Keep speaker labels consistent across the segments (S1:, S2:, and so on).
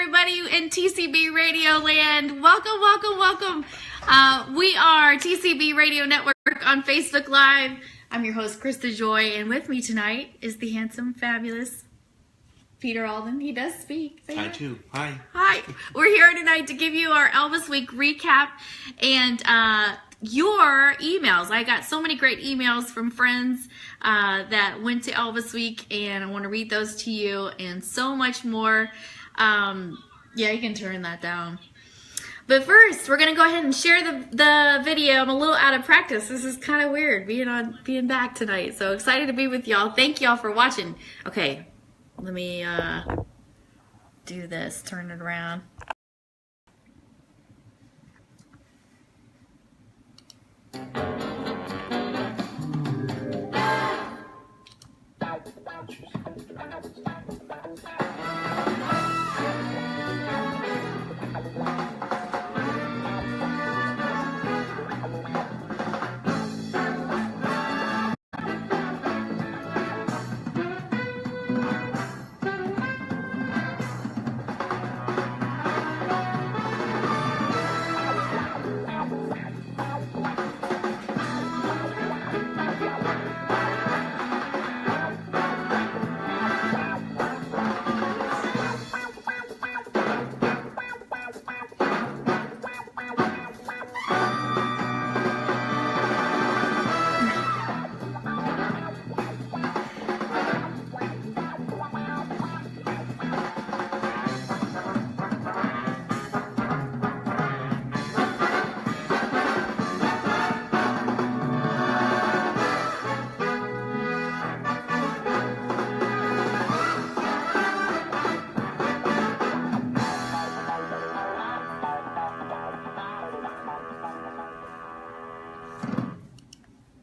S1: everybody in TCB Radio Land. Welcome, welcome, welcome. We are TCB Radio Network on Facebook Live. I'm your host, Krista Joy, and with me tonight is the handsome, fabulous Peter Alden. He does speak.
S2: Hi, too. Hi.
S1: Hi. We're here tonight to give you our Elvis Week recap and your emails. I got so many great emails from friends that went to Elvis Week, and I want to read those to you and so much more. Yeah, you can turn that down. But first, we're going to go ahead and share the video. I'm a little out of practice. This is kind of weird being back tonight. So excited to be with y'all. Thank y'all for watching. Okay, let me do this. Turn it around.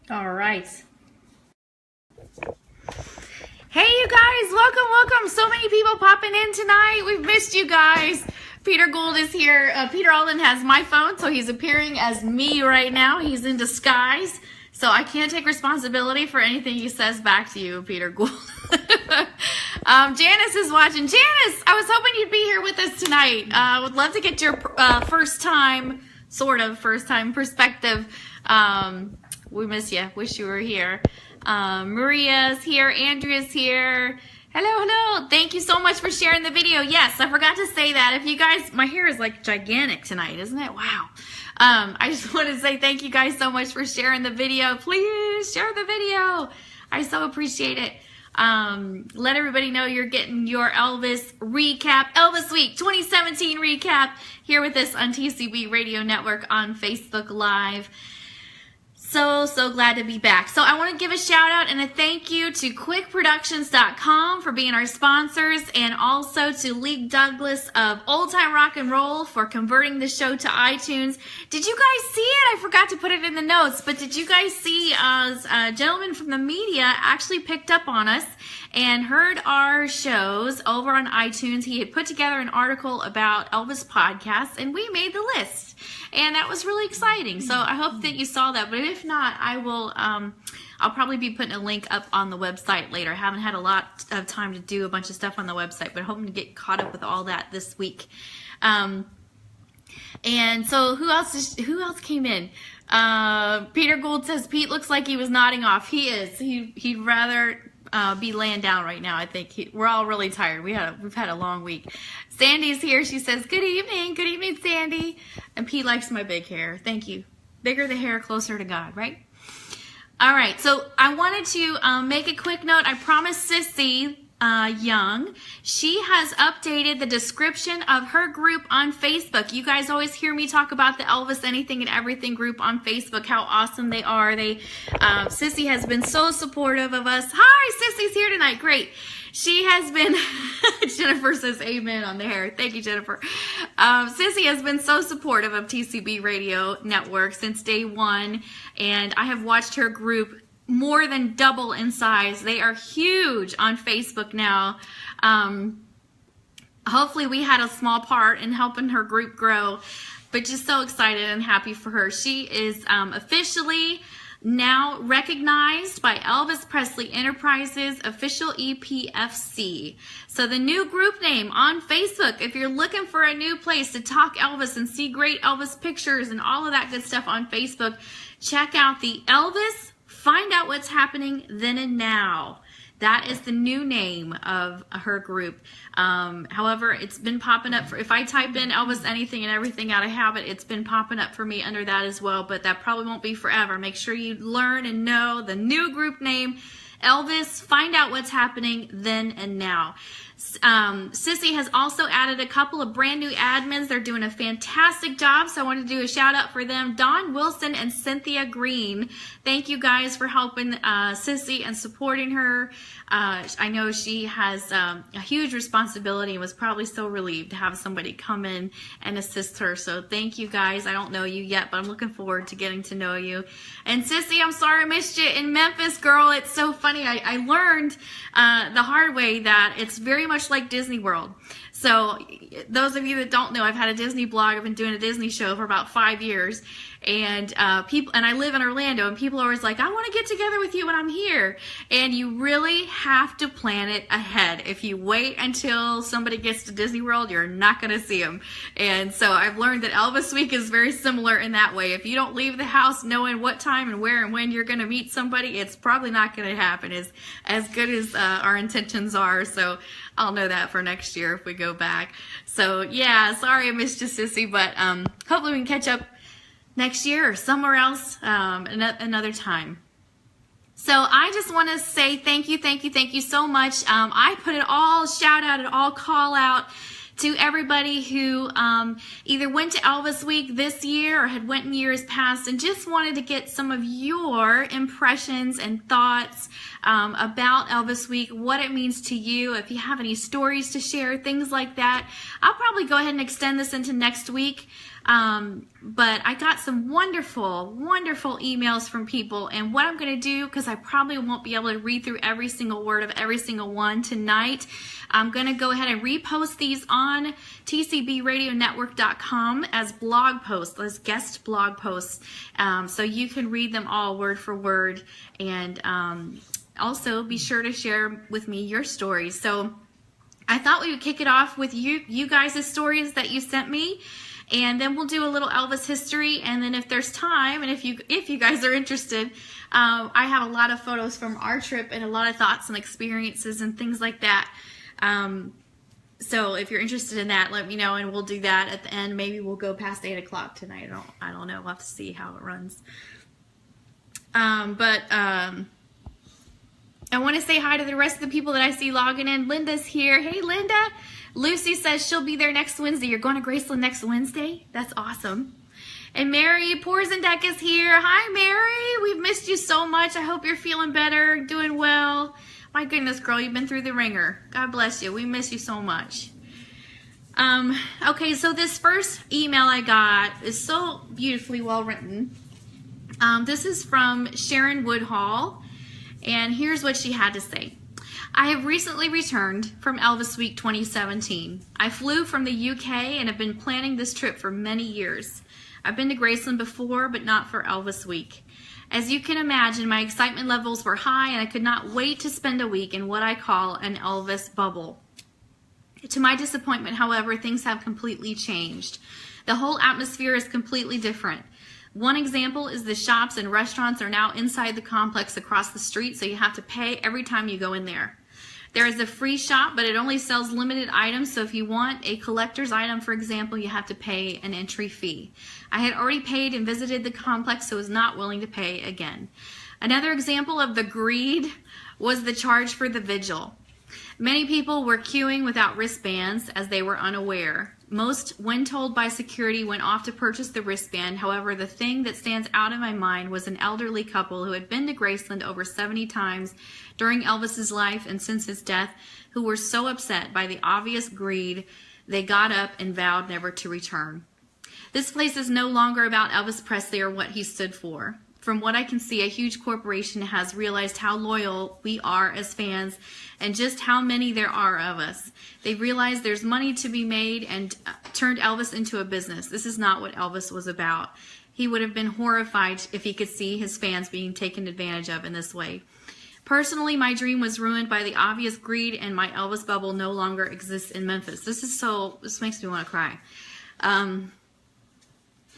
S1: All right. Hey, you guys, welcome. So many people popping in tonight. We've missed you guys. Peter Gould is here. Peter Alden has my phone, so he's appearing as me right now. He's in disguise, so I can't take responsibility for anything he says back to you, Peter Gould. Janice is watching. Janice, I was hoping you'd be here with us tonight. I would love to get your first time perspective. We miss you. Wish you were here. Maria's here. Andrea's here. Hello. Thank you so much for sharing the video. Yes, I forgot to say that. If you guys, my hair is like gigantic tonight, isn't it? Wow. I just want to say thank you guys so much for sharing the video. Please share the video. I so appreciate it. Let everybody know you're getting your Elvis recap, Elvis Week 2017 recap here with us on TCB Radio Network on Facebook Live. So glad to be back. So I want to give a shout out and a thank you to quickproductions.com for being our sponsors, and also to League Douglas of Old Time Rock and Roll for converting the show to iTunes. Did you guys see it? I forgot to put it in the notes, but did you guys see a gentleman from the media actually picked up on us and heard our shows over on iTunes? He had put together an article about Elvis podcasts, and we made the list. And that was really exciting. So I hope that you saw that. But if not, I will, I'll probably be putting a link up on the website later. I haven't had a lot of time to do a bunch of stuff on the website, but hoping to get caught up with all that this week. And so who else came in? Peter Gould says Pete looks like he was nodding off. He is. He'd rather be laying down right now. I think we're all really tired. We've had a long week. Sandy's here. She says, good evening, Sandy. And Pete likes my big hair. Thank you. Bigger the hair, closer to God, right? All right, so I wanted to make a quick note. I promised Sissy Young, she has updated the description of her group on Facebook. You guys always hear me talk about the Elvis Anything and Everything group on Facebook, how awesome they are. Sissy has been so supportive of us. Hi, Sissy's here tonight. Great. She has been, Jennifer says amen on the hair. Thank you, Jennifer. Sissy has been so supportive of TCB Radio Network since day one, and I have watched her group more than double in size. They are huge on Facebook now. Hopefully we had a small part in helping her group grow, but just so excited and happy for her. She is officially now recognized by Elvis Presley Enterprises official EPFC. So the new group name on Facebook, if you're looking for a new place to talk Elvis and see great Elvis pictures and all of that good stuff on Facebook, check out the Elvis Find Out What's Happening Then and Now. That is the new name of her group. However, it's been popping up if I type in Elvis Anything and Everything out of habit, it's been popping up for me under that as well, but that probably won't be forever. Make sure you learn and know the new group name, Elvis Find Out What's Happening Then and Now. Sissy has also added a couple of brand new admins. They're doing a fantastic job, so I want to do a shout out for them. Dawn Wilson and Cynthia Green. Thank you guys for helping Sissy and supporting her. I know she has a huge responsibility and was probably so relieved to have somebody come in and assist her. So thank you guys. I don't know you yet, but I'm looking forward to getting to know you. And Sissy, I'm sorry I missed you in Memphis, girl. It's so funny. I learned the hard way that it's very much like Disney World. So those of you that don't know, I've had a Disney blog. I've been doing a Disney show for about 5 years. And I live in Orlando, and people are always like, I want to get together with you when I'm here. And you really have to plan it ahead. If you wait until somebody gets to Disney World, you're not going to see them. And so I've learned that Elvis Week is very similar in that way. If you don't leave the house knowing what time and where and when you're going to meet somebody, it's probably not going to happen as good as our intentions are. So I'll know that for next year if we go back. So yeah, sorry I missed you, Sissy, but hopefully we can catch up next year or somewhere else another time. So I just want to say thank you so much. I put it all shout out and all call out to everybody who either went to Elvis Week this year or had went in years past and just wanted to get some of your impressions and thoughts about Elvis Week, what it means to you, if you have any stories to share, things like that. I'll probably go ahead and extend this into next week. But I got some wonderful emails from people, and what I'm going to do, because I probably won't be able to read through every single word of every single one tonight, I'm going to go ahead and repost these on TCBRadioNetwork.com as blog posts, as guest blog posts, so you can read them all word for word, and also be sure to share with me your stories. So I thought we would kick it off with you guys' stories that you sent me. And then we'll do a little Elvis history, and then if there's time, and if you guys are interested, I have a lot of photos from our trip and a lot of thoughts and experiences and things like that. So if you're interested in that, let me know, and we'll do that at the end. Maybe we'll go past 8 o'clock tonight. I don't know. We'll have to see how it runs. I want to say hi to the rest of the people that I see logging in. Linda's here. Hey, Linda. Lucy says she'll be there next Wednesday. You're going to Graceland next Wednesday? That's awesome. And Mary Porzendek is here. Hi, Mary. We've missed you so much. I hope you're feeling better, doing well. My goodness, girl, you've been through the ringer. God bless you. We miss you so much. Okay, so this first email I got is so beautifully well written. This is from Sharon Woodhall, and here's what she had to say. I have recently returned from Elvis Week 2017. I flew from the UK and have been planning this trip for many years. I've been to Graceland before, but not for Elvis Week. As you can imagine, my excitement levels were high and I could not wait to spend a week in what I call an Elvis bubble. To my disappointment, however, things have completely changed. The whole atmosphere is completely different. One example is the shops and restaurants are now inside the complex across the street, so you have to pay every time you go in there. There is a free shop, but it only sells limited items, so if you want a collector's item, for example, you have to pay an entry fee. I had already paid and visited the complex, so was not willing to pay again. Another example of the greed was the charge for the vigil. Many people were queuing without wristbands as they were unaware. Most, when told by security, went off to purchase the wristband. However, the thing that stands out in my mind was an elderly couple who had been to Graceland over 70 times during Elvis's life and since his death, who were so upset by the obvious greed, they got up and vowed never to return. This place is no longer about Elvis Presley or what he stood for. From what I can see, a huge corporation has realized how loyal we are as fans and just how many there are of us. They've realized there's money to be made and turned Elvis into a business. This is not what Elvis was about. he would have been horrified if he could see his fans being taken advantage of in this way. Personally, my dream was ruined by the obvious greed, and my Elvis bubble no longer exists in Memphis. This makes me want to cry.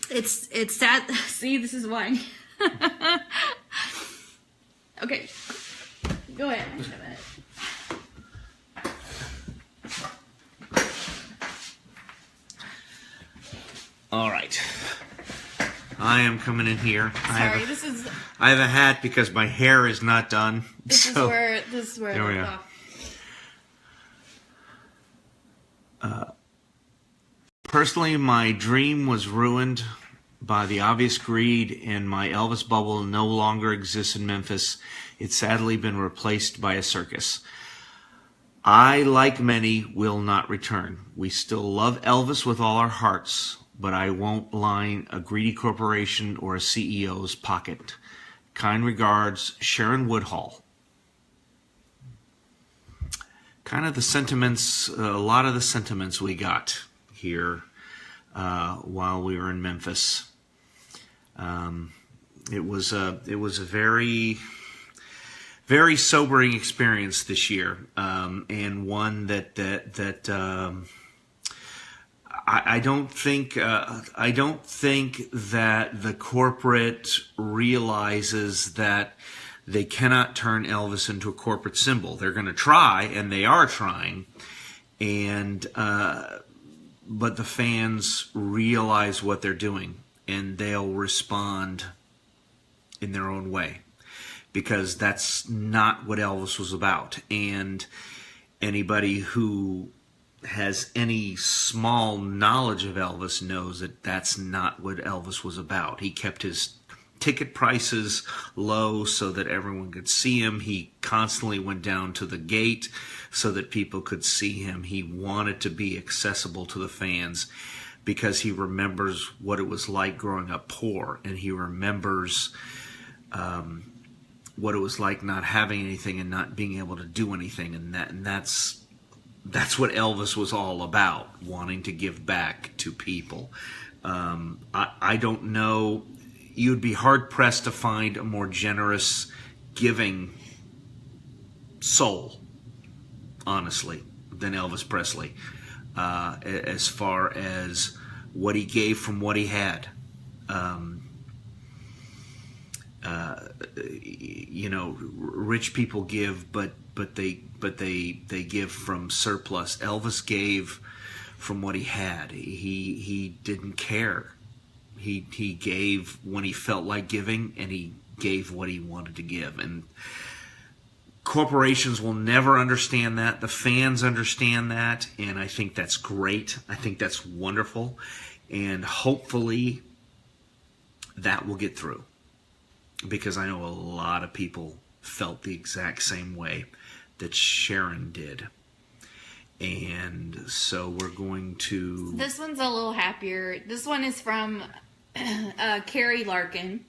S1: It's sad. See, this is why. Okay. Go ahead. Wait a minute.
S2: All right. I am coming in here.
S1: Sorry,
S2: I have a hat because my hair is not done.
S1: This is where
S2: there we
S1: I
S2: go. Personally, my dream was ruined by the obvious greed, and my Elvis bubble no longer exists in Memphis. It's sadly been replaced by a circus. I, like many, will not return. We still love Elvis with all our hearts, but I won't line a greedy corporation or a CEO's pocket. Kind regards, Sharon Woodhull. Kind of the sentiments, a lot of the sentiments we got here while we were in Memphis. It was a very, very sobering experience this year, and one that I don't think that the corporate realizes that they cannot turn Elvis into a corporate symbol. They're going to try, and they are trying, and but the fans realize what they're doing, and they'll respond in their own way, because that's not what Elvis was about. And anybody who has any small knowledge of Elvis knows that that's not what Elvis was about. He kept his ticket prices low so that everyone could see him. He constantly went down to the gate so that people could see him. He wanted to be accessible to the fans because he remembers what it was like growing up poor, and he remembers what it was like not having anything and not being able to do anything, and that's what Elvis was all about, wanting to give back to people. I don't know. You'd be hard-pressed to find a more generous, giving soul, honestly, than Elvis Presley, as far as what he gave from what he had. Rich people give, but they give from surplus. Elvis gave from what he had. He didn't care. He gave when he felt like giving, and he gave what he wanted to give. And corporations will never understand that. The fans understand that, and I think that's great. I think that's wonderful, and hopefully that will get through, because I know a lot of people felt the exact same way that Sharon did. And so we're going to...
S1: This one's a little happier. This one is from Carrie Larkin.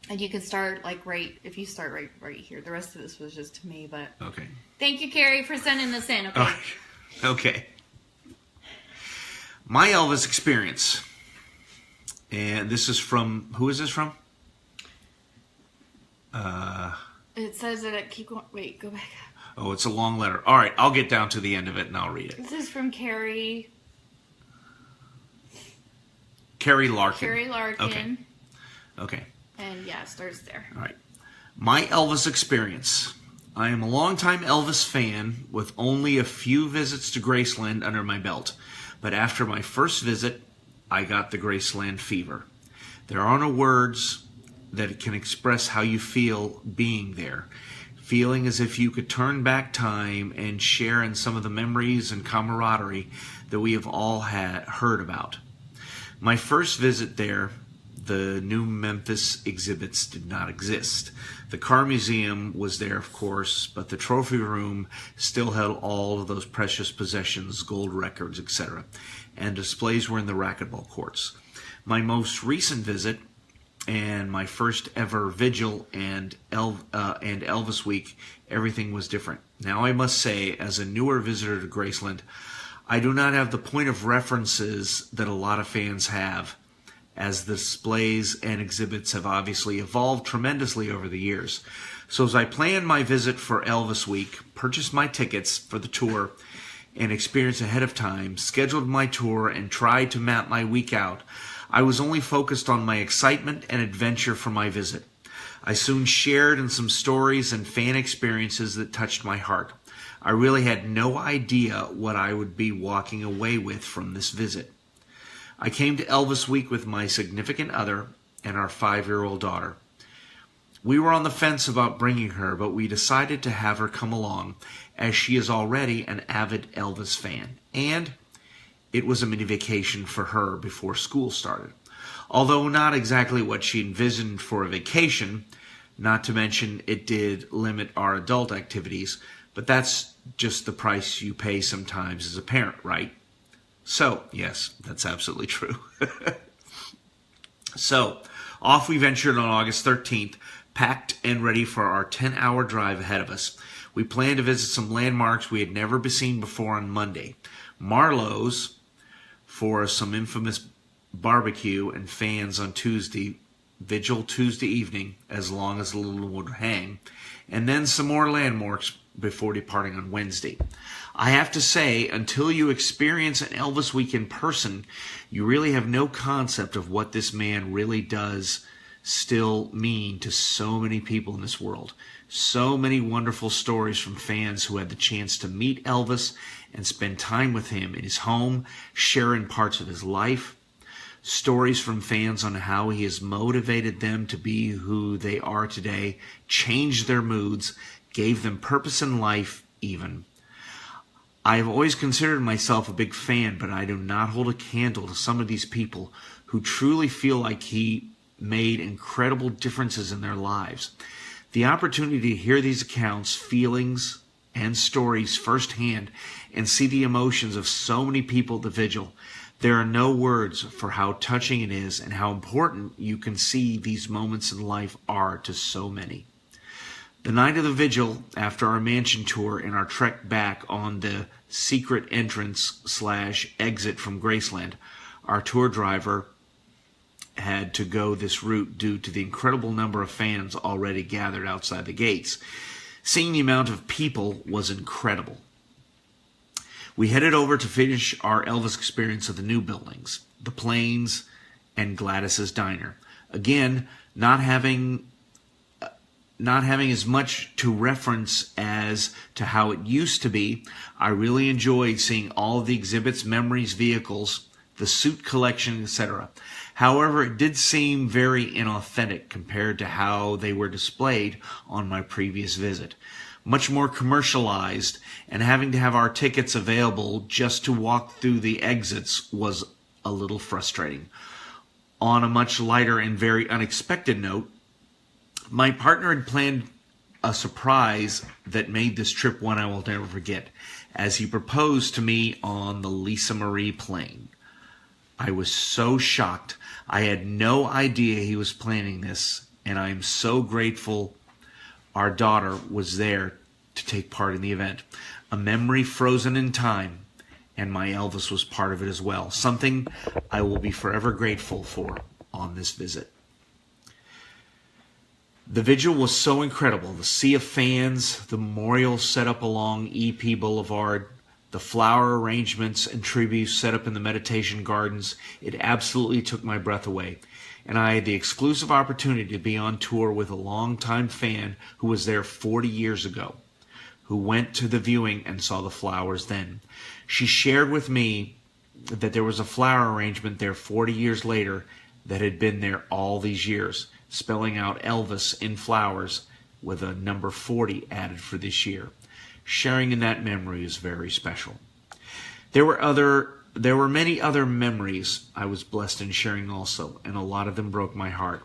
S1: And you can start if you start right here. The rest of this was just to me, but...
S2: Okay.
S1: Thank you, Carrie, for sending this in, okay?
S2: Okay. My Elvis experience. And this is from... Who is this from?
S1: It says that keep going. Wait, go back.
S2: Oh, it's a long letter. All right, I'll get down to the end of it and I'll read it.
S1: This is from Carrie
S2: Larkin.
S1: Carrie Larkin.
S2: Okay.
S1: And yeah, it starts there.
S2: All right. My Elvis experience. I am a longtime Elvis fan with only a few visits to Graceland under my belt. But after my first visit, I got the Graceland fever. There are no words that can express how you feel being there. Feeling as if you could turn back time and share in some of the memories and camaraderie that we have all heard about. My first visit there, the new Memphis exhibits did not exist. The car museum was there, of course, but the trophy room still held all of those precious possessions, gold records, etc. And displays were in the racquetball courts. My most recent visit and my first ever vigil and Elvis Week, everything was different. Now I must say, as a newer visitor to Graceland, I do not have the point of references that a lot of fans have, as the displays and exhibits have obviously evolved tremendously over the years. So as I planned my visit for Elvis Week, purchased my tickets for the tour and experience ahead of time, scheduled my tour, and tried to map my week out, I was only focused on my excitement and adventure for my visit. I soon shared in some stories and fan experiences that touched my heart. I really had no idea what I would be walking away with from this visit. I came to Elvis Week with my significant other and our 5-year-old daughter. We were on the fence about bringing her, but we decided to have her come along, as she is already an avid Elvis fan, and it was a mini vacation for her before school started. Although not exactly what she envisioned for a vacation, not to mention it did limit our adult activities, but that's just the price you pay sometimes as a parent, right? So, yes, that's absolutely true. So, off we ventured on August 13th, packed and ready for our 10-hour drive ahead of us. We planned to visit some landmarks we had never seen before on Monday. Marlowe's for some infamous barbecue and fans on Tuesday, vigil Tuesday evening, as long as the little would hang, and then some more landmarks before departing on Wednesday. I have to say, until you experience an Elvis Week in person, you really have no concept of what this man really does still mean to so many people in this world. So many wonderful stories from fans who had the chance to meet Elvis and spend time with him in his home, sharing parts of his life. Stories from fans on how he has motivated them to be who they are today, changed their moods, gave them purpose in life even. I have always considered myself a big fan, but I do not hold a candle to some of these people who truly feel like he made incredible differences in their lives. The opportunity to hear these accounts, feelings, and stories firsthand and see the emotions of so many people at the vigil, there are no words for how touching it is and how important you can see these moments in life are to so many. The night of the vigil, after our mansion tour and our trek back on the secret entrance/exit from Graceland, our tour driver had to go this route due to the incredible number of fans already gathered outside the gates. Seeing the amount of people was incredible. We headed over to finish our Elvis experience of the new buildings, the Plains, and Gladys's Diner. Again, not having as much to reference as to how it used to be, I really enjoyed seeing all of the exhibits, memories, vehicles, the suit collection, etc. However, it did seem very inauthentic compared to how they were displayed on my previous visit. Much more commercialized, and having to have our tickets available just to walk through the exits was a little frustrating. On a much lighter and very unexpected note, my partner had planned a surprise that made this trip one I will never forget, as he proposed to me on the Lisa Marie plane. I was so shocked. I had no idea he was planning this, and I am so grateful our daughter was there to take part in the event. A memory frozen in time, and my Elvis was part of it as well. Something I will be forever grateful for on this visit. The vigil was so incredible. The sea of fans, the memorial set up along EP Boulevard, the flower arrangements and tributes set up in the meditation gardens, it absolutely took my breath away. And I had the exclusive opportunity to be on tour with a longtime fan who was there 40 years ago, who went to the viewing and saw the flowers then. She shared with me that there was a flower arrangement there 40 years later that had been there all these years, spelling out Elvis in flowers with a number 40 added for this year. Sharing in that memory is very special. There were many other memories I was blessed in sharing also, and a lot of them broke my heart.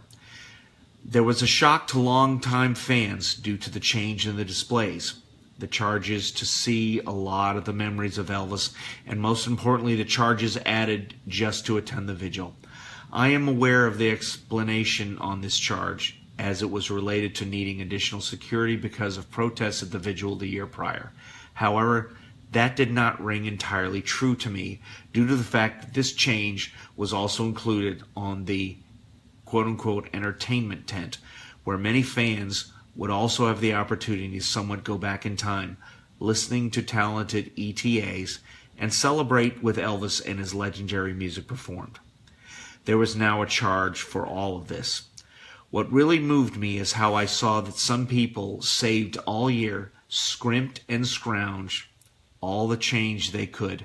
S2: There was a shock to longtime fans due to the change in the displays, the charges to see a lot of the memories of Elvis, and most importantly, the charges added just to attend the vigil. I am aware of the explanation on this charge, as it was related to needing additional security because of protests at the vigil the year prior. However, that did not ring entirely true to me due to the fact that this change was also included on the quote-unquote entertainment tent, where many fans would also have the opportunity to somewhat go back in time, listening to talented ETAs and celebrate with Elvis and his legendary music performed. There was now a charge for all of this. What really moved me is how I saw that some people saved all year, scrimped and scrounged all the change they could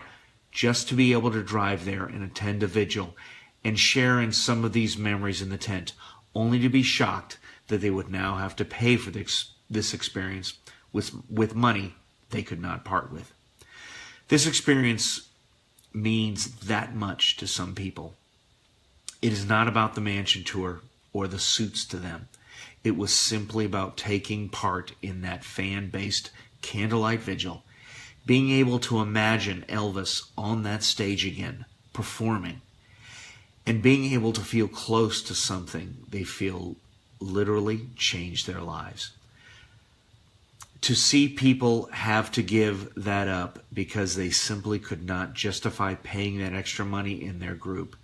S2: just to be able to drive there and attend a vigil and share in some of these memories in the tent, only to be shocked that they would now have to pay for this experience with money they could not part with. This experience means that much to some people. It is not about the mansion tour or the suits to them. It was simply about taking part in that fan-based candlelight vigil, being able to imagine Elvis on that stage again, performing, and being able to feel close to something they feel literally changed their lives. To see people have to give that up because they simply could not justify paying that extra money in their group,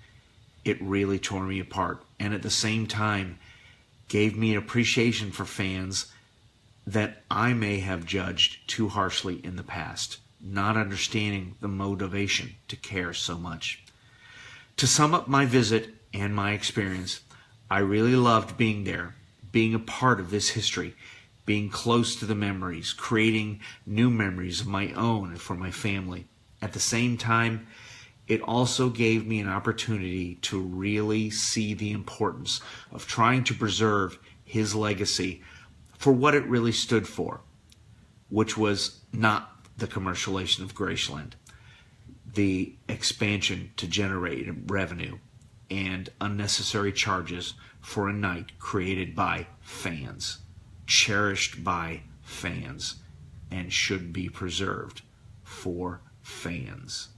S2: it really tore me apart, and at the same time gave me an appreciation for fans that I may have judged too harshly in the past, not understanding the motivation to care so much. To sum up my visit and my experience, I really loved being there, being a part of this history, being close to the memories, creating new memories of my own and for my family. At the same time, it also gave me an opportunity to really see the importance of trying to preserve his legacy for what it really stood for, which was not the commercialization of Graceland, the expansion to generate revenue, and unnecessary charges for a night created by fans, cherished by fans, and should be preserved for fans.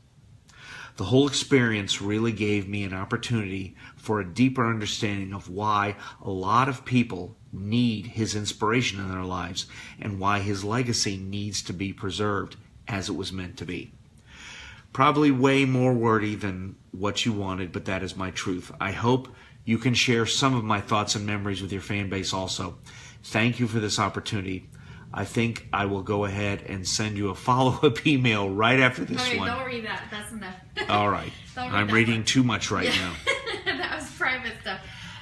S2: The whole experience really gave me an opportunity for a deeper understanding of why a lot of people need his inspiration in their lives and why his legacy needs to be preserved as it was meant to be. Probably way more wordy than what you wanted, but that is my truth. I hope you can share some of my thoughts and memories with your fan base also. Thank you for this opportunity. I think I will go ahead and send you a follow-up email right after this one.
S1: Don't read that. That's enough.
S2: All right. I'm reading too much right now.
S1: That was private stuff.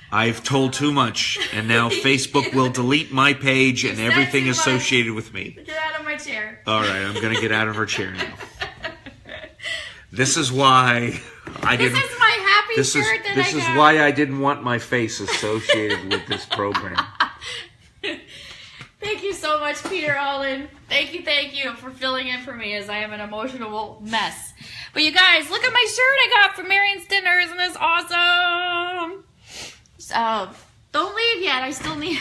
S2: I've told too much, and now Facebook will delete my page and everything associated with me.
S1: Get out of my chair.
S2: All right, I'm going to get out of her chair now. This is why I didn't.
S1: This is my happy shirt that I got.
S2: This is why I didn't want my face associated with this program.
S1: Thank you so much, Peter Allen. Thank you for filling in for me as I am an emotional mess. But you guys, look at my shirt I got from Marion's Dinner. Isn't this awesome? So, don't leave yet. I still need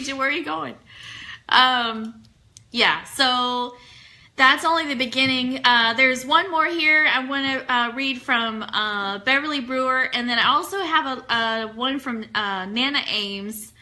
S1: you. Where are you going? Yeah, so that's only the beginning. There's one more here I want to read from Beverly Brewer, and then I also have one from Nana Ames.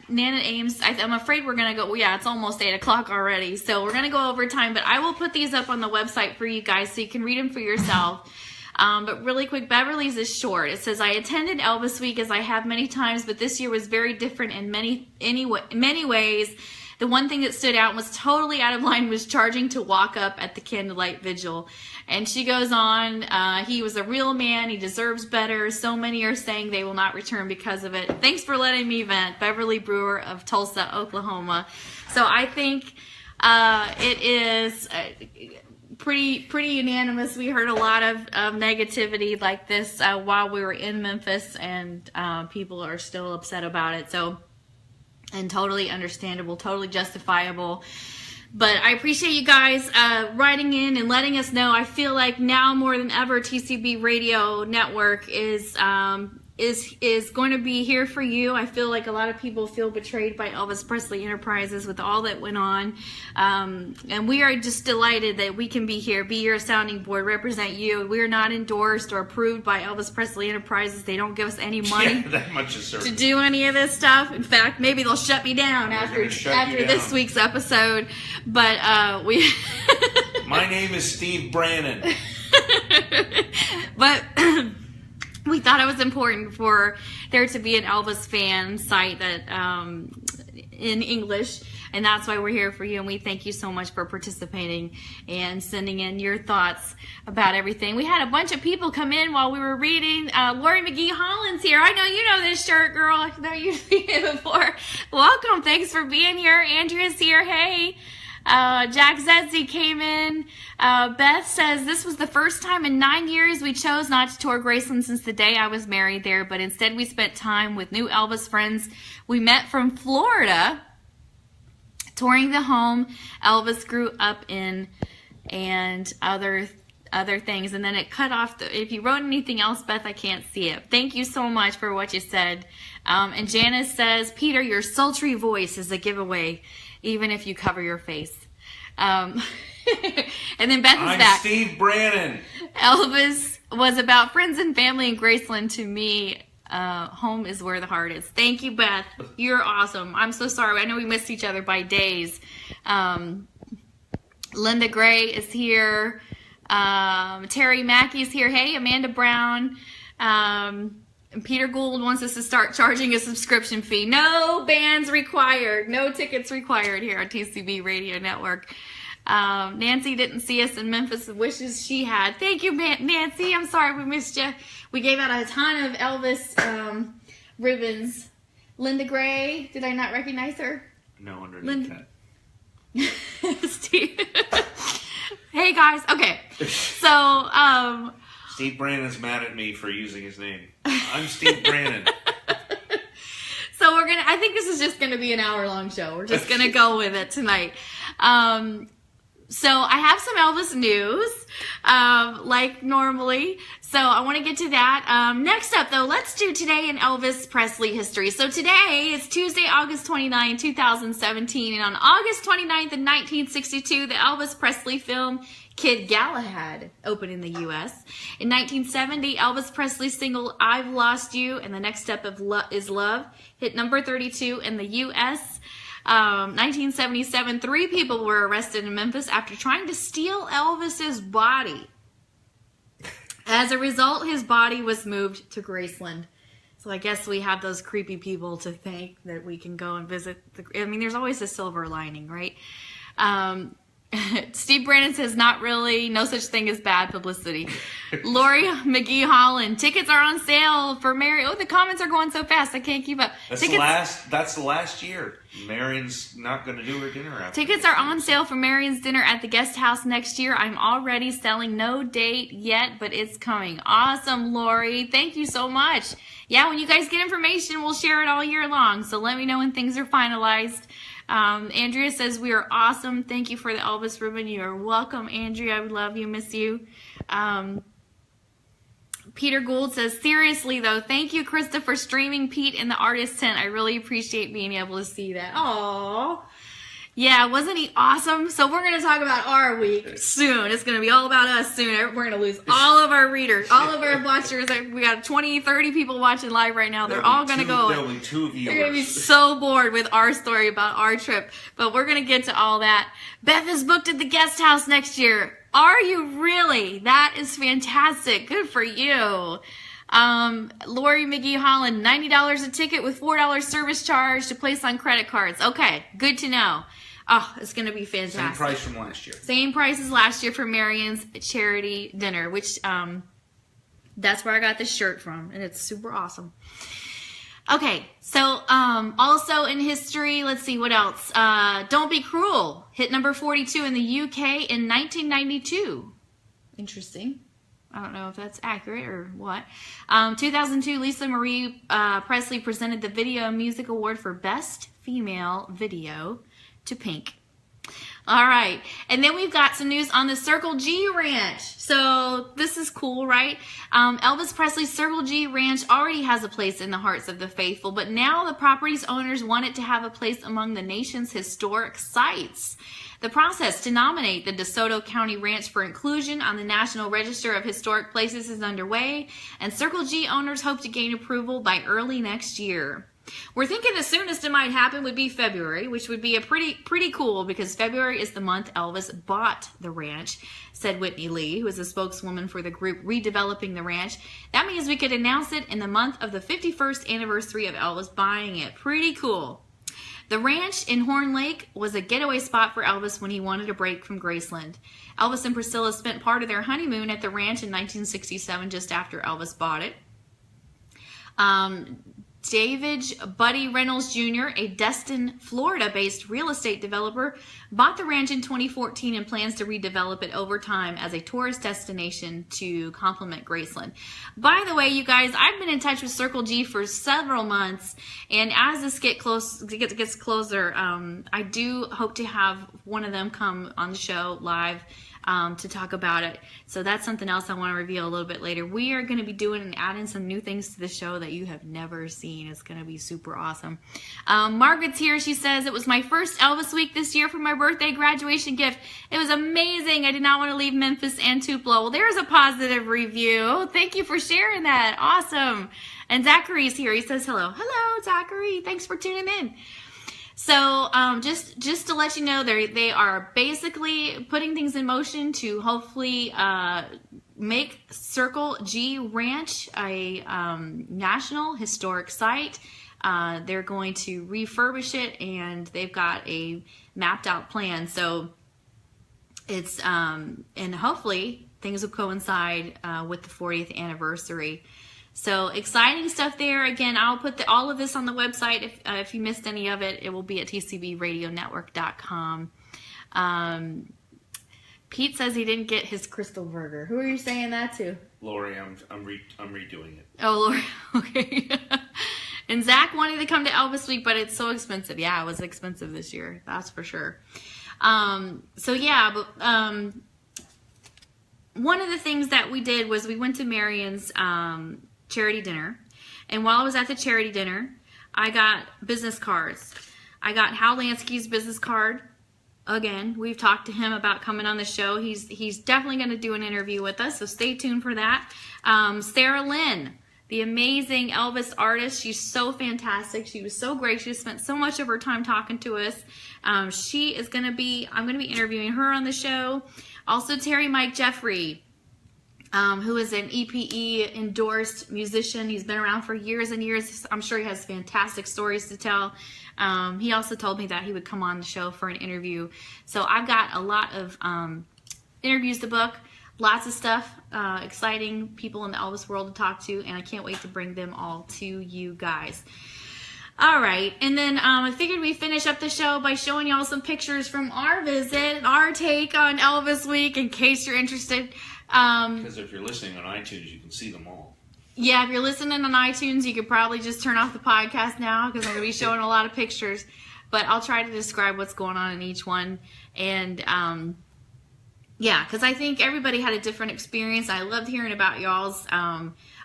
S1: Nana Ames, I'm afraid we're going to go, yeah, it's almost 8 o'clock already, so we're going to go over time, but I will put these up on the website for you guys so you can read them for yourself. But really quick, Beverly's is short. It says, I attended Elvis Week as I have many times, but this year was very different in many ways. The one thing that stood out and was totally out of line was charging to walk up at the candlelight vigil. And she goes on, he was a real man. He deserves better. So many are saying they will not return because of it. Thanks for letting me vent. Beverly Brewer of Tulsa, Oklahoma. So I think it is pretty unanimous. We heard a lot of negativity like this while we were in Memphis, and people are still upset about it. So, and totally understandable, totally justifiable. But I appreciate you guys writing in and letting us know. I feel like now more than ever, TCB Radio Network is going to be here for you. I feel like a lot of people feel betrayed by Elvis Presley Enterprises with all that went on. And we are just delighted that we can be here, be your sounding board, represent you. We are not endorsed or approved by Elvis Presley Enterprises. They don't give us any money
S2: that much is certain.
S1: To do any of this stuff. In fact, maybe they'll shut me down after this week's episode. But we
S2: My name is Steve Brannon.
S1: But we thought it was important for there to be an Elvis fan site that in English, and that's why we're here for you. And we thank you so much for participating and sending in your thoughts about everything. We had a bunch of people come in while we were reading. Lori McGee Holland's here. I know you know this shirt, girl. I know you've seen it before. Welcome. Thanks for being here. Andrea's here. Hey. Jack Zedzi came in. Beth says, this was the first time in 9 years we chose not to tour Graceland since the day I was married there, but instead we spent time with new Elvis friends we met from Florida, touring the home Elvis grew up in and other things. And then it cut off. If you wrote anything else, Beth, I can't see it. Thank you so much for what you said. And Janice says, Peter, your sultry voice is a giveaway, even if you cover your face. And then Beth is back.
S2: I'm Steve Brannon.
S1: Elvis was about friends and family in Graceland. To me, home is where the heart is. Thank you, Beth. You're awesome. I'm so sorry. I know we missed each other by days. Linda Gray is here. Terry Mackey's here. Hey, Amanda Brown. And Peter Gould wants us to start charging a subscription fee. No bands required. No tickets required here on TCB Radio Network. Nancy didn't see us in Memphis. Wishes she had. Thank you, Nancy. I'm sorry we missed you. We gave out a ton of Elvis ribbons. Linda Gray. Did I not recognize her?
S2: No, underneath that.
S1: Steve. Hey, guys. Okay. So,
S2: Steve Brannon's mad at me for using his name. I'm Steve Brannon.
S1: So I think this is just gonna be an hour-long show. We're just gonna go with it tonight. So I have some Elvis news, like normally. So I want to get to that. Next up, though, let's do Today in Elvis Presley history. So today is Tuesday, August 29, 2017. And on August 29th in 1962, the Elvis Presley film Kid Galahad opened in the U.S. In 1970, Elvis Presley's single I've Lost You and the Next Step is Love hit number 32 in the U.S. 1977, 3 people were arrested in Memphis after trying to steal Elvis's body. As a result, his body was moved to Graceland. So I guess we have those creepy people to thank that we can go and visit. I mean, there's always a silver lining, right? Steve Brannon says, not really, no such thing as bad publicity. Lori McGee Holland, tickets are on sale for Mary. Oh, the comments are going so fast, I can't keep up.
S2: That's the last year. Marion's not going to do her dinner after.
S1: Tickets are on sale for Marion's dinner at the guest house next year. I'm already selling, no date yet, but it's coming. Awesome, Lori. Thank you so much. Yeah, when you guys get information, we'll share it all year long. So let me know when things are finalized. Andrea says, we are awesome. Thank you for the Elvis ribbon. You are welcome, Andrea. I love you, miss you. Peter Gould says, seriously though, thank you, Krista, for streaming Pete in the artist tent. I really appreciate being able to see that. Aww. Yeah, wasn't he awesome? So we're going to talk about our week soon. It's going to be all about us soon. We're going to lose all of our readers, all of our watchers. We got 20, 30 people watching live right now. They're all going to go.
S2: There'll be 2 viewers.
S1: They're going to be so bored with our story about our trip. But we're going to get to all that. Beth is booked at the guest house next year. Are you really? That is fantastic. Good for you. Lori McGee Holland, $90 a ticket with $4 service charge to place on credit cards. Okay, good to know. Oh, it's going to be fantastic.
S2: Same price from last year.
S1: Same price as last year for Marion's charity dinner, which that's where I got this shirt from, and it's super awesome. Okay, so also in history, let's see what else. Don't Be Cruel hit number 42 in the UK in 1992. Interesting. I don't know if that's accurate or what. 2002, Lisa Marie Presley presented the Video Music Award for Best Female Video to Pink. All right. And then we've got some news on the Circle G Ranch. So this is cool, right? Elvis Presley's Circle G Ranch already has a place in the hearts of the faithful, but now the property's owners want it to have a place among the nation's historic sites. The process to nominate the DeSoto County Ranch for inclusion on the National Register of Historic Places is underway, and Circle G owners hope to gain approval by early next year. We're thinking the soonest it might happen would be February, which would be a pretty cool, because February is the month Elvis bought the ranch, said Whitney Lee, who is a spokeswoman for the group redeveloping the ranch. That means we could announce it in the month of the 51st anniversary of Elvis buying it. Pretty cool. The ranch in Horn Lake was a getaway spot for Elvis when he wanted a break from Graceland. Elvis and Priscilla spent part of their honeymoon at the ranch in 1967, just after Elvis bought it. David Buddy Reynolds Jr., a Destin, Florida-based real estate developer, bought the ranch in 2014 and plans to redevelop it over time as a tourist destination to complement Graceland. By the way, you guys, I've been in touch with Circle G for several months, and as this gets closer, I do hope to have one of them come on the show live to talk about it. So that's something else I want to reveal a little bit later. We are going to be doing and adding some new things to the show that you have never seen. It's going to be super awesome. Margaret's here. She says, it was my first Elvis week this year for my birthday graduation gift. It was amazing. I did not want to leave Memphis and Tupelo. Well, there's a positive review. Thank you for sharing that. Awesome. And Zachary's here. He says, hello. Hello, Zachary. Thanks for tuning in. So just to let you know, they are basically putting things in motion to hopefully make Circle G Ranch a national historic site. They're going to refurbish it, and they've got a mapped out plan. So it's and hopefully things will coincide with the 40th anniversary. So exciting stuff there. Again, I'll put all of this on the website. If you missed any of it, it will be at tcbradionetwork.com. Pete says he didn't get his crystal burger. Who are you saying that to?
S2: Lori, I'm redoing it.
S1: Oh, Lori. Okay. And Zach wanted to come to Elvis Week, but it's so expensive. Yeah, it was expensive this year. That's for sure. So yeah, but one of the things that we did was we went to Marion's charity dinner, and while I was at the charity dinner, I got business cards. I got Hal Lansky's business card. Again, we've talked to him about coming on the show. He's definitely going to do an interview with us, so stay tuned for that. Sarah Lynn, the amazing Elvis artist. She's so fantastic. She was so great. She spent so much of her time talking to us. I'm going to be interviewing her on the show. Also, Terry Mike Jeffrey, who is an EPE endorsed musician. He's been around for years and years. I'm sure he has fantastic stories to tell. He also told me that he would come on the show for an interview. So I've got a lot of interviews to book, lots of stuff, exciting people in the Elvis world to talk to, and I can't wait to bring them all to you guys. All right, and then I figured we'd finish up the show by showing y'all some pictures from our visit, our take on Elvis Week, in case you're interested.
S2: Because if you're listening on iTunes, you can see them all.
S1: Yeah, if you're listening on iTunes, you could probably just turn off the podcast now, because I'm going to be showing a lot of pictures. But I'll try to describe what's going on in each one. And yeah, because I think everybody had a different experience. I loved hearing about y'all's.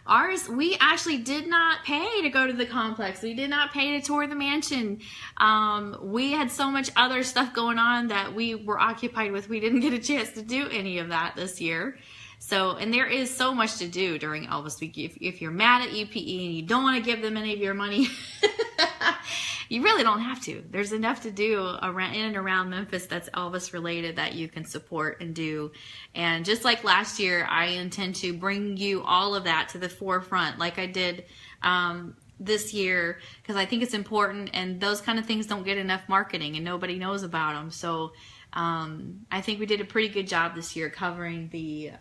S1: Ours, we actually did not pay to go to the complex. We did not pay to tour the mansion. We had so much other stuff going on that we were occupied with. We didn't get a chance to do any of that this year. So, and there is so much to do during Elvis Week. If you're mad at EPE and you don't want to give them any of your money, you really don't have to. There's enough to do around, in and around Memphis that's Elvis related that you can support and do. And just like last year, I intend to bring you all of that to the forefront like I did this year, because I think it's important, and those kind of things don't get enough marketing and nobody knows about them. So I think we did a pretty good job this year covering the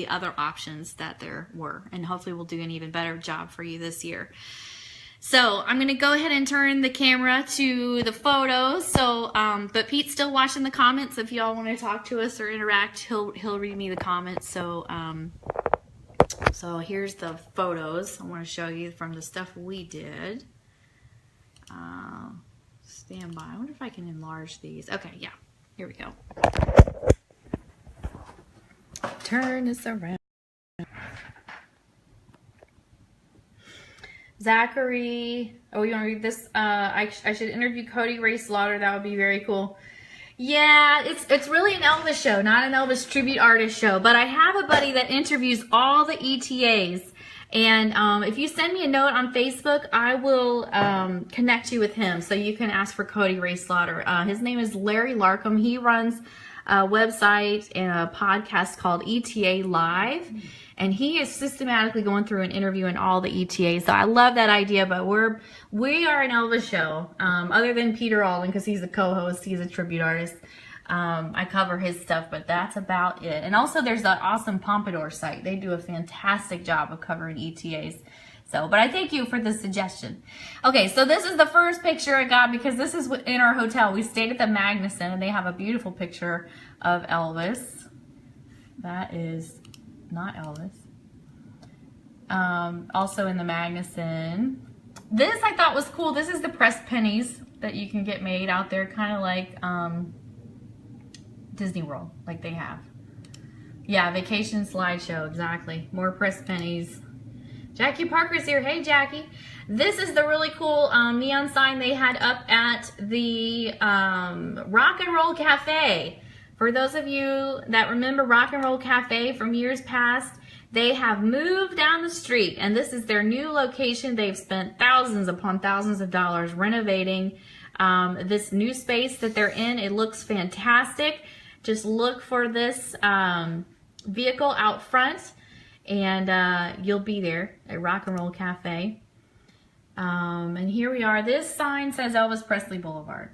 S1: other options that there were, and hopefully we'll do an even better job for you this year. So I'm going to go ahead and turn the camera to the photos. So, but Pete's still watching the comments. If y'all want to talk to us or interact, he'll read me the comments. So, so here's the photos I want to show you from the stuff we did. Stand by. I wonder if I can enlarge these. Okay, yeah. Here we go. Turn this around. Zachary. Oh, you want to read this? I should interview Cody Ray Slaughter. That would be very cool. Yeah, it's really an Elvis show, not an Elvis tribute artist show. But I have a buddy that interviews all the ETAs. And if you send me a note on Facebook, I will connect you with him so you can ask for Cody Ray Slaughter. His name is Larry Larkham. He runs a website and a podcast called ETA Live. And he is systematically going through and interviewing all the ETAs. So I love that idea, but we are an Elvis show. Other than Peter Alden, because he's a co-host, he's a tribute artist. I cover his stuff, but that's about it. And also there's that awesome Pompadour site. They do a fantastic job of covering ETAs. So, but I thank you for the suggestion. Okay, so this is the first picture I got because this is in our hotel. We stayed at the Magnuson, and they have a beautiful picture of Elvis. That is not Elvis. Also in the Magnuson. This I thought was cool. This is the pressed pennies that you can get made out there, kind of like Disney World, like they have. Yeah, vacation slideshow, exactly. More pressed pennies. Jackie Parker's here. Hey, Jackie. This is the really cool neon sign they had up at the Rock and Roll Cafe. For those of you that remember Rock and Roll Cafe from years past, they have moved down the street, and this is their new location. They've spent thousands upon thousands of dollars renovating this new space that they're in. It looks fantastic. Just look for this vehicle out front, and you'll be there at Rock and Roll Cafe. And here we are. This sign says Elvis Presley Boulevard.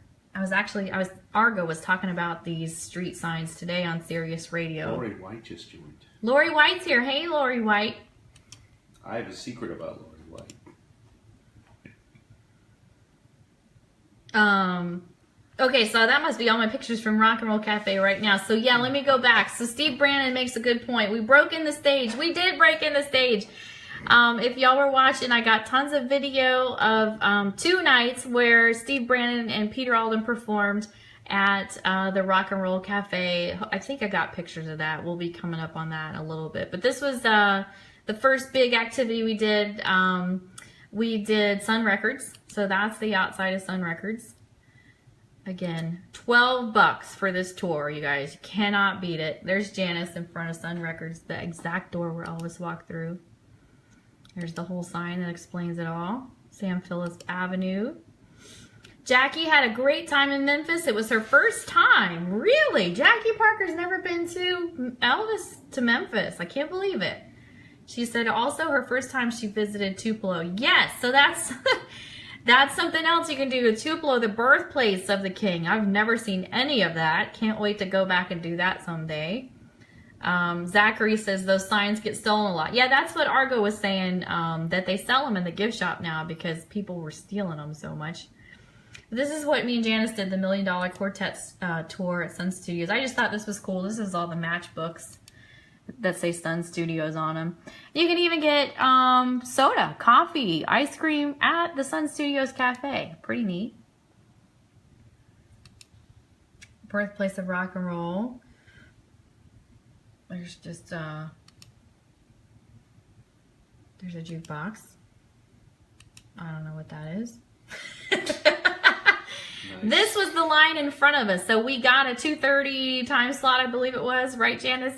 S1: Argo was talking about these street signs today on Sirius Radio.
S2: Lori White just joined.
S1: Lori White's here. Hey, Lori White.
S2: I have a secret about Lori White.
S1: Okay, so that must be all my pictures from Rock and Roll Cafe right now. So yeah, let me go back. So Steve Brannon makes a good point. We broke in the stage. We did break in the stage. If y'all were watching, I got tons of video of 2 nights where Steve Brannon and Peter Alden performed at the Rock and Roll Cafe. I think I got pictures of that. We'll be coming up on that in a little bit. But this was the first big activity we did. We did Sun Records. So that's the outside of Sun Records. Again, $12 for this tour, you guys. You cannot beat it. There's Janice in front of Sun Records, the exact door where Elvis walked through. There's the whole sign that explains it all. Sam Phillips Avenue. Jackie had a great time in Memphis. It was her first time. Really? Jackie Parker's never been to Memphis. I can't believe it. She said also her first time she visited Tupelo. Yes, so that's that's something else you can do. Tupelo, the birthplace of the king. I've never seen any of that. Can't wait to go back and do that someday. Zachary says those signs get stolen a lot. Yeah, that's what Argo was saying, that they sell them in the gift shop now because people were stealing them so much. This is what me and Janice did, the $1 Million Quartet tour at Sun Studios. I just thought this was cool. This is all the matchbooks that say Sun Studios on them. You can even get soda, coffee, ice cream at the Sun Studios Cafe. Pretty neat. Birthplace of rock and roll. There's just there's a jukebox. I don't know what that is. Nice. This was the line in front of us. So we got a 2:30 time slot, I believe it was, right, Janice?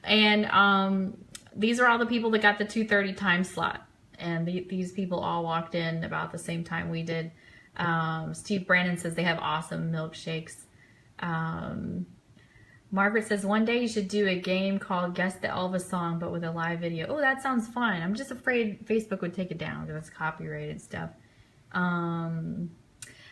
S1: And these are all the people that got the 2:30 time slot. And these people all walked in about the same time we did. Steve Brannon says they have awesome milkshakes. Margaret says, one day you should do a game called Guess the Elvis Song, but with a live video. Oh, that sounds fun. I'm just afraid Facebook would take it down because it's copyrighted stuff. Leanne,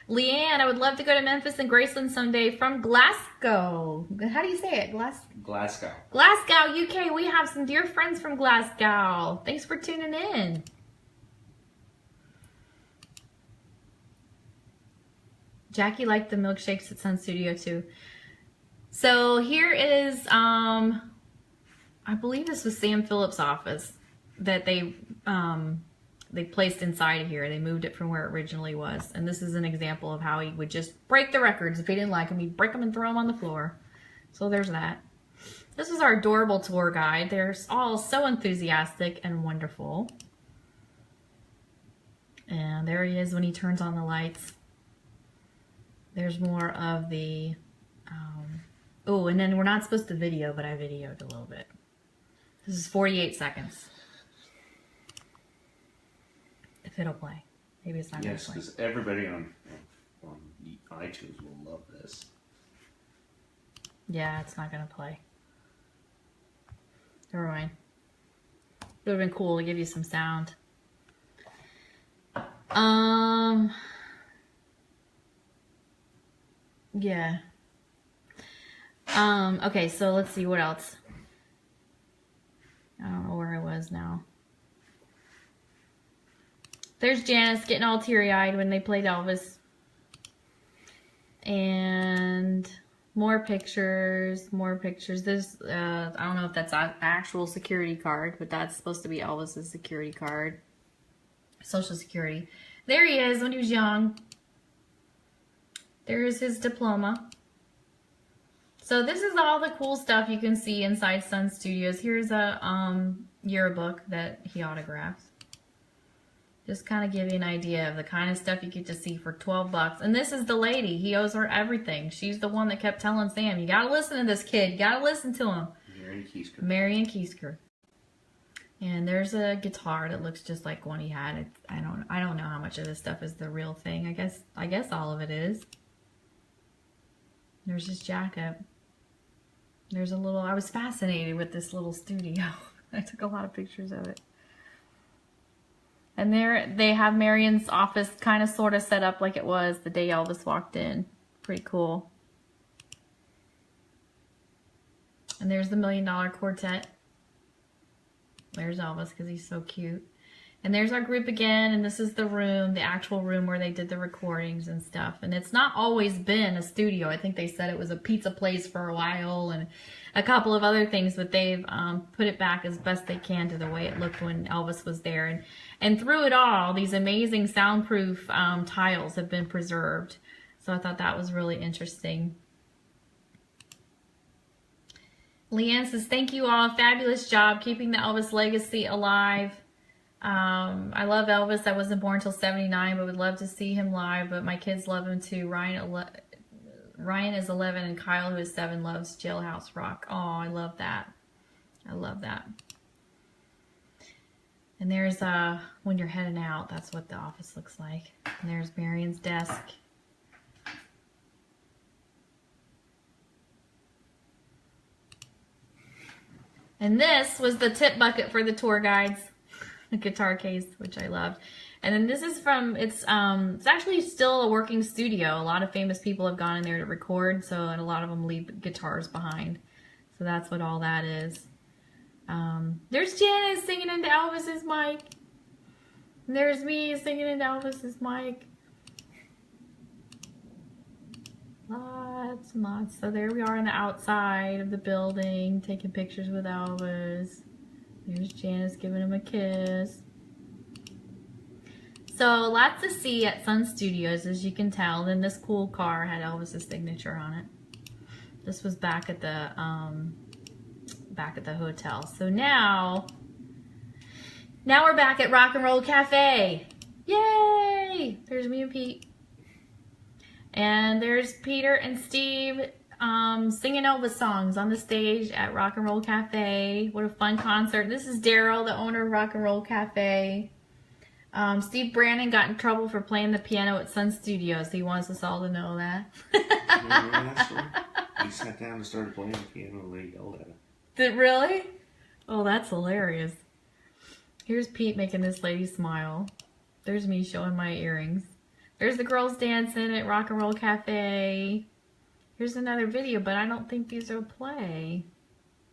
S1: I would love to go to Memphis and Graceland someday from Glasgow. How do you say it?
S2: Glasgow.
S1: Glasgow, UK. We have some dear friends from Glasgow. Thanks for tuning in. Jackie liked the milkshakes at Sun Studio too. So here is, I believe this was Sam Phillips' office that they placed inside of here. They moved it from where it originally was. And this is an example of how he would just break the records. If he didn't like them, he'd break them and throw them on the floor. So there's that. This is our adorable tour guide. They're all so enthusiastic and wonderful. And there he is when he turns on the lights. There's more of the... oh, and then we're not supposed to video, but I videoed a little bit. This is 48 seconds. it'll play. Maybe it's not going to
S2: Yes,
S1: play.
S2: because everybody on iTunes will love this.
S1: Yeah, it's not going to play. Never mind. It would have been cool to give you some sound. Yeah. Okay, so let's see what else. I don't know where I was now. There's Janice getting all teary-eyed when they played Elvis. And more pictures, more pictures. This, I don't know if that's an actual security card, but that's supposed to be Elvis's security card. Social Security. There he is when he was young. There's his diploma. So this is all the cool stuff you can see inside Sun Studios. Here's a yearbook that he autographed. Just kind of give you an idea of the kind of stuff you get to see for $12. And this is the lady. He owes her everything. She's the one that kept telling Sam, you got to listen to this kid. You got to listen to him. Marion Keisker. And there's a guitar that looks just like one he had. I don't know how much of this stuff is the real thing. I guess all of it is. There's his jacket. There's a little, I was fascinated with this little studio. I took a lot of pictures of it. And there they have Marion's office kind of sort of set up like it was the day Elvis walked in. Pretty cool. And there's the $1 Million Quartet. There's Elvis because he's so cute. And there's our group again, and this is the room, the actual room where they did the recordings and stuff. And it's not always been a studio. I think they said it was a pizza place for a while and a couple of other things, but they've put it back as best they can to the way it looked when Elvis was there. And through it all, these amazing soundproof tiles have been preserved. So I thought that was really interesting. Leanne says, thank you all. Fabulous job keeping the Elvis legacy alive. I love Elvis. I wasn't born until 79, but would love to see him live. But my kids love him too. Ryan is 11 and Kyle, who is 7, loves Jailhouse Rock. Oh, I love that. I love that. And there's, when you're heading out, that's what the office looks like. And there's Marion's desk. And this was the tip bucket for the tour guides. The guitar case, which I loved. And then this is from, it's actually still a working studio. A lot of famous people have gone in there to record, and a lot of them leave guitars behind. So that's what all that is. There's Janice singing into Elvis's mic. And there's me singing into Elvis's mic. Lots and lots. So there we are on the outside of the building, taking pictures with Elvis. There's Janice giving him a kiss. So lots to see at Sun Studios, as you can tell. Then this cool car had Elvis's signature on it. This was back at the hotel. So now we're back at Rock and Roll Cafe. Yay! There's me and Pete. And there's Peter and Steve singing Elvis songs on the stage at Rock and Roll Cafe. What a fun concert. This is Daryl, the owner of Rock and Roll Cafe. Steve Brandon got in trouble for playing the piano at Sun Studios. He wants us all to know that.
S2: He sat down and started playing the piano and they yelled at him.
S1: Did really? Oh, that's hilarious. Here's Pete making this lady smile. There's me showing my earrings. There's the girls dancing at Rock and Roll Cafe. Here's another video, but I don't think these will play.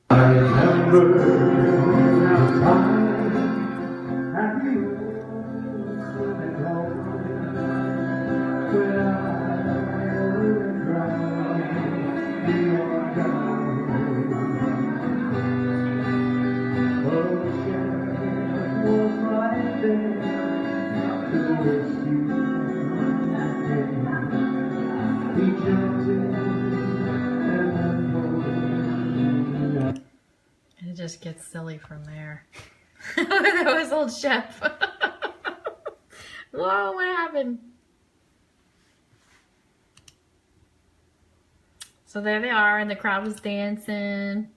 S3: I remember
S1: It just gets silly from there. That was old Chef. Whoa, what happened? So there they are, and the crowd was dancing.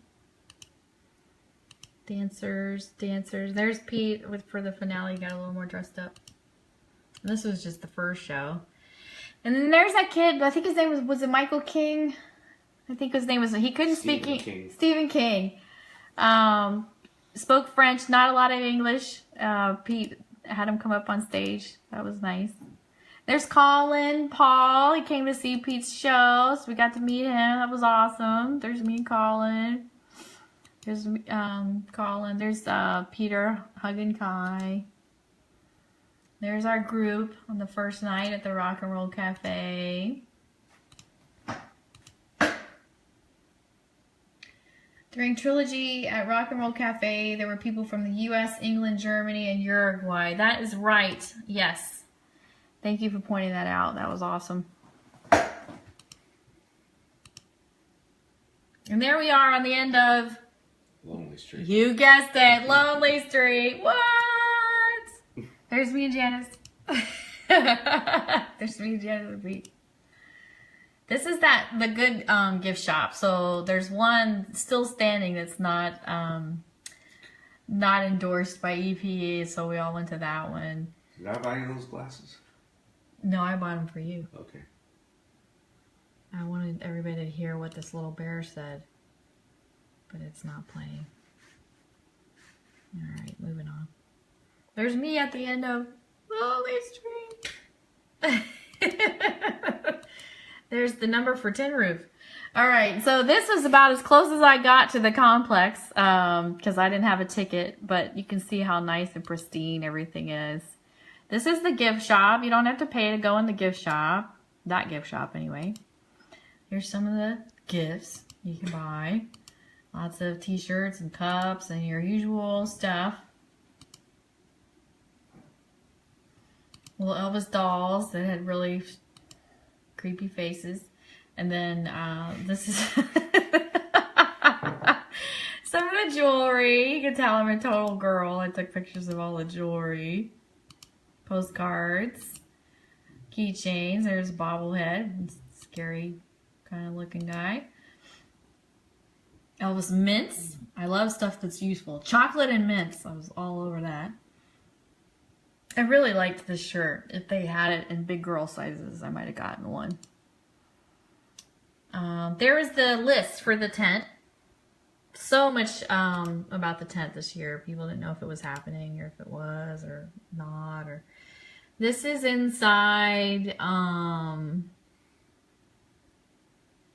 S1: Dancers. There's Pete for the finale. Got a little more dressed up. This was just the first show. And then there's that kid, I think his name was it Michael King? I think his name was, he couldn't speak Stephen King. Spoke French, not a lot of English. Pete had him come up on stage. That was nice. There's Colin Paul. He came to see Pete's show, so we got to meet him. That was awesome. There's me and Colin. There's Colin. There's Peter, Hug and Kai. There's our group on the first night at the Rock and Roll Cafe. During Trilogy at Rock and Roll Cafe, there were people from the U.S., England, Germany, and Uruguay. That is right. Yes. Thank you for pointing that out. That was awesome. And there we are on the end of...
S2: Lonely Street.
S1: You guessed it. Lonely Street. What? There's me and Janice. There's me and Janice and Pete. This is the good gift shop. So there's one still standing that's not endorsed by EPA. So we all went to that one.
S2: Did I buy you those glasses?
S1: No, I bought them for you.
S2: Okay.
S1: I wanted everybody to hear what this little bear said, but it's not playing. All right, moving on. There's me at the end of Lonely Street. There's the number for Tin Roof. All right, so this was about as close as I got to the complex because I didn't have a ticket, but you can see how nice and pristine everything is. This is the gift shop. You don't have to pay to go in the gift shop. That gift shop, anyway. Here's some of the gifts you can buy. Lots of t-shirts and cups and your usual stuff. Little Elvis dolls that had really creepy faces. And then this is some of the jewelry. You can tell I'm a total girl. I took pictures of all the jewelry. Postcards. Keychains. There's a bobblehead. Scary kind of looking guy. Elvis mints. I love stuff that's useful. Chocolate and mints. I was all over that. I really liked this shirt. If they had it in big girl sizes, I might have gotten one. There is the list for the tent. So much about the tent this year. People didn't know if it was happening or if it was or not. Or this is inside.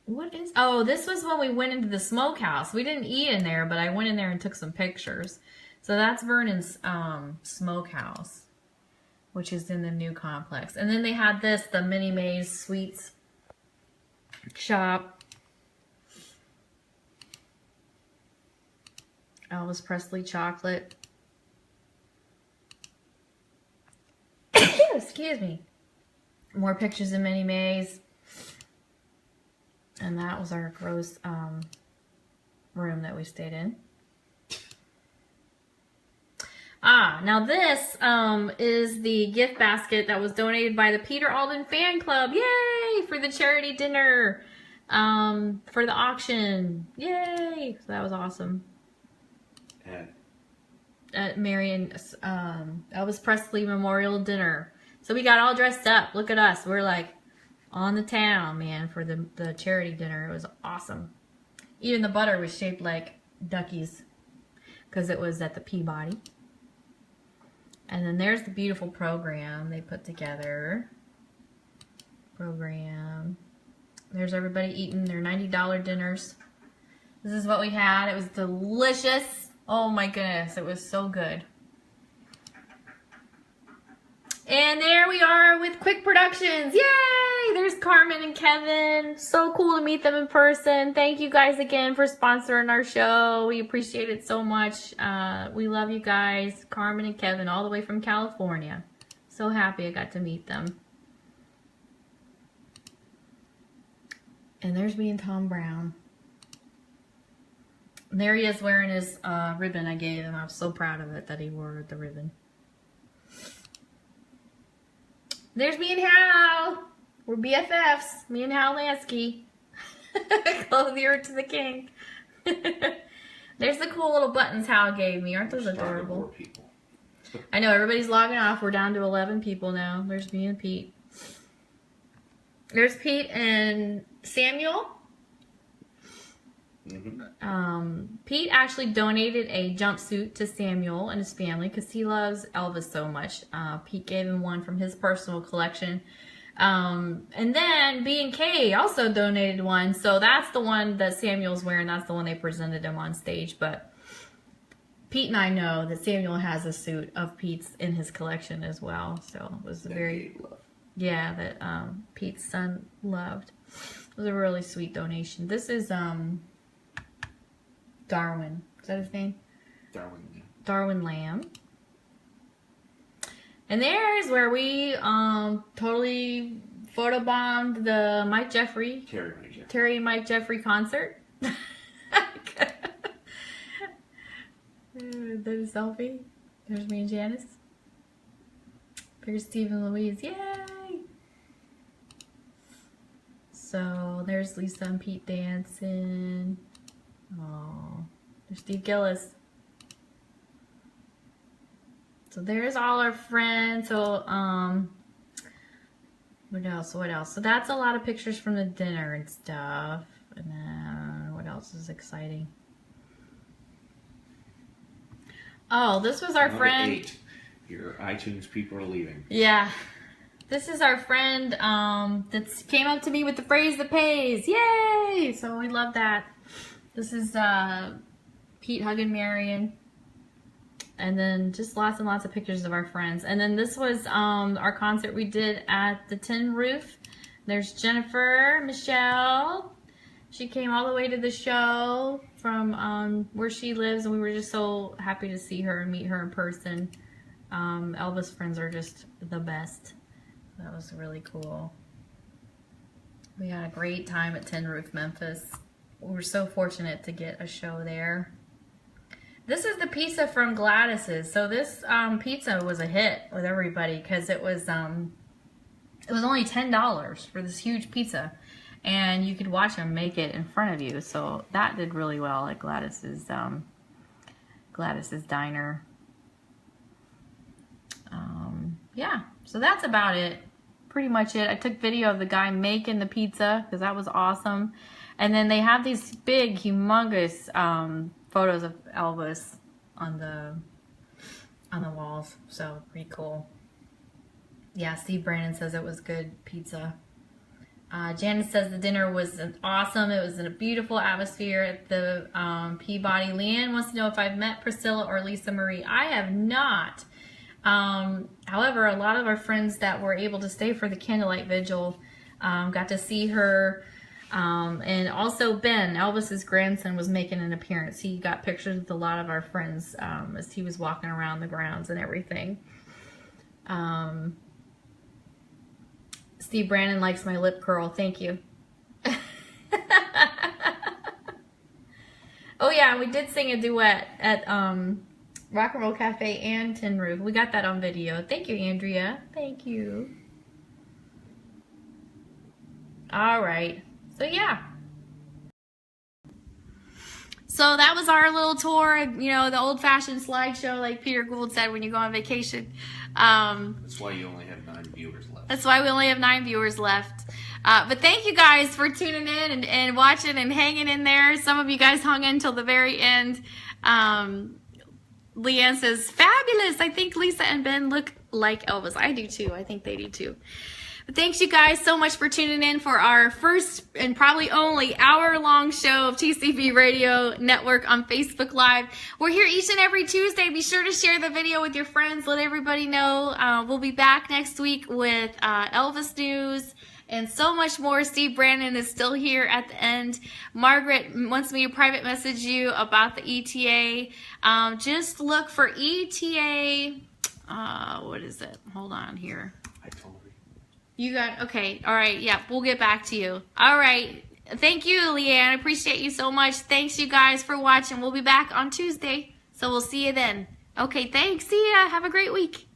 S1: What is? Oh, this was when we went into the smokehouse. We didn't eat in there, but I went in there and took some pictures. So that's Vernon's smokehouse, which is in the new complex. And then they had this, the Minnie Mae's Sweets shop. Elvis Presley chocolate. Excuse me. More pictures of Minnie Mae's. And that was our gross room that we stayed in. Now this is the gift basket that was donated by the Peter Alden Fan Club. Yay! For the charity dinner. For the auction. Yay! So that was awesome. At Marion, Elvis Presley Memorial Dinner. So we got all dressed up. Look at us. We're like on the town, man, for the charity dinner. It was awesome. Even the butter was shaped like duckies because it was at the Peabody. And then there's the beautiful program they put together. There's everybody eating their $90 dinners. This is what we had. It was delicious. Oh my goodness, it was so good. And there we are with Quick Productions. Yay! There's Carmen and Kevin. So cool to meet them in person. Thank you guys again for sponsoring our show. We appreciate it so much. We love you guys. Carmen and Kevin all the way from California. So happy I got to meet them. And there's me and Tom Brown. There he is wearing his ribbon I gave him. I was so proud of it that he wore the ribbon. There's me and Hal. We're BFFs. Me and Hal Lansky. Clothier to the king. There's the cool little buttons Hal gave me. Aren't those adorable? I know everybody's logging off. We're down to 11 people now. There's me and Pete. There's Pete and Samuel. Pete actually donated a jumpsuit to Samuel and his family because he loves Elvis so much. Pete gave him one from his personal collection. And then B&K also donated one. So that's the one that Samuel's wearing. That's the one they presented him on stage. But Pete and I know that Samuel has a suit of Pete's in his collection as well. So it was that Pete's son loved. It was a really sweet donation. This is Darwin. Is that his name?
S2: Darwin, yeah.
S1: Darwin Lamb. And there's where we totally photobombed the Mike Jeffrey. Terry and Mike Jeffrey concert. There's a selfie. There's me and Janice. There's Steve and Louise. Yay! So there's Lisa and Pete dancing. Oh, there's Steve Gillis. So there's all our friends. So what else? So that's a lot of pictures from the dinner and stuff. And then what else is exciting? Oh, this was our friend.
S2: 8. Your iTunes people are leaving.
S1: Yeah. This is our friend that came up to me with the phrase that pays. Yay! So we love that. This is Pete hugging Marion. And then just lots and lots of pictures of our friends. And then this was our concert we did at the Tin Roof. There's Jennifer, Michelle. She came all the way to the show from where she lives, and we were just so happy to see her and meet her in person. Elvis friends are just the best. That was really cool. We had a great time at Tin Roof, Memphis. We were so fortunate to get a show there. This is the pizza from Gladys's. So this pizza was a hit with everybody because it was only $10 for this huge pizza, and you could watch them make it in front of you. So that did really well at Gladys's diner. Yeah, so that's about it. Pretty much it. I took video of the guy making the pizza because that was awesome. And then they have these big, humongous photos of Elvis on the walls. So pretty cool. Yeah, Steve Brandon says it was good pizza. Janice says the dinner was awesome. It was in a beautiful atmosphere at the Peabody. Leanne wants to know if I've met Priscilla or Lisa Marie. I have not. However, a lot of our friends that were able to stay for the candlelight vigil got to see her. And also Ben, Elvis's grandson, was making an appearance. He got pictures with a lot of our friends as he was walking around the grounds and everything. Steve Brandon likes my lip curl. Thank you. Oh yeah, we did sing a duet at Rock and Roll Cafe and Tin Roof. We got that on video. Thank you, Andrea. Thank you. All right. So yeah. So that was our little tour, you know, the old-fashioned slideshow, like Peter Gould said, when you go on vacation.
S2: That's why you only have 9 viewers left.
S1: That's why we only have 9 viewers left. But thank you guys for tuning in and watching and hanging in there. Some of you guys hung in till the very end. Leanne says, fabulous. I think Lisa and Ben look like Elvis. I do too. I think they do too. But thanks you guys so much for tuning in for our first and probably only hour-long show of TCB Radio Network on Facebook Live. We're here each and every Tuesday. Be sure to share the video with your friends. Let everybody know. We'll be back next week with Elvis news and so much more. Steve Brandon is still here at the end. Margaret wants me to private message you about the ETA. Just look for ETA. What is it? Hold on here.
S2: I told her.
S1: You got, okay, all right, yeah, we'll get back to you. All right, thank you, Leanne, I appreciate you so much. Thanks, you guys, for watching. We'll be back on Tuesday, so we'll see you then. Okay, thanks, see ya, have a great week.